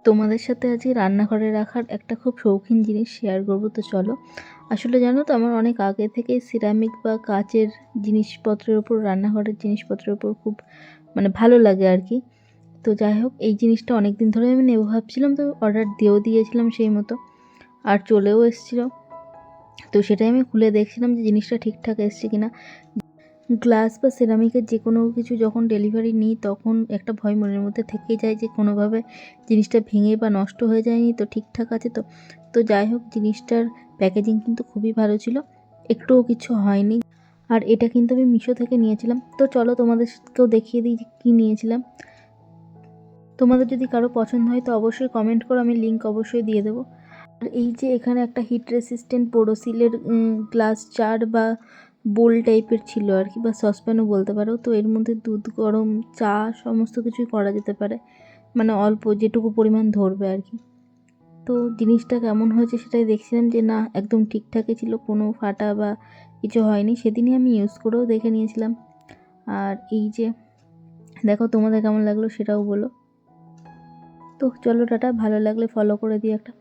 তোমাদের সাথে আজকে রান্নাঘরে রাখার একটা খুব শৌখিন জিনিস শেয়ার করবো। তো চলো। আসলে জানো তো, আমার অনেক আগে থেকে সিরামিক বা কাচের জিনিসপত্রের উপর, রান্নাঘরের জিনিসপত্রের উপর খুব ভালো লাগে আর কি। তো যাই হোক, এই জিনিসটা অনেক দিন ধরে আমি নেবো ভাবছিলাম, তো অর্ডার দিয়েও দিয়েছিলাম সেই মতো, আর চলেও এসেছিলো। তো সেটাই আমি খুলে দেখছিলাম যে জিনিসটা ঠিকঠাক এসছে কিনা। গ্লাস বা সিরামিকের যে কোনো কিছু যখন ডেলিভারি নিই, তখন একটা ভয় মনের মধ্যে থেকেই যায় যে কোনোভাবে জিনিসটা ভেঙে বা নষ্ট হয়ে যায়নি তো, ঠিকঠাক আছে তো। তো যাই হোক, জিনিসটার প্যাকেজিং কিন্তু খুবই ভালো ছিল, একটুও কিছু হয়নি। আর এটা কিন্তু আমি মিশো থেকে নিয়েছিলাম। তো চলো তোমাদেরকেও দেখিয়ে দিই যে কী নিয়েছিলাম। তোমাদের যদি কারো পছন্দ হয় তো অবশ্যই কমেন্ট করো, আমি লিঙ্ক অবশ্যই দিয়ে দেবো। আর এই যে এখানে একটা হিট রেসিস্ট্যান্ট বোরোসিলের গ্লাস জার বা বোল টাইপের ছিল আর কি, বা সসপ্যানও বলতে পারো। তো এর মধ্যে দুধ গরম, চা সমস্ত কিছুই করা যেতে পারে, অল্প যেটুকু পরিমাণ ধরবে আর কি। তো জিনিসটা কেমন হয়েছে সেটাই দেখছিলাম, যে না একদম ঠিকঠাকই ছিল, কোনো ফাটা বা কিছু হয়নি। সেদিনই আমি ইউজ করেও দেখে নিয়েছিলাম। আর এই যে দেখো, তোমাদের কেমন লাগলো সেটাও বলো। তো চলো টাটা, ভালো লাগলে ফলো করে দিও একটা।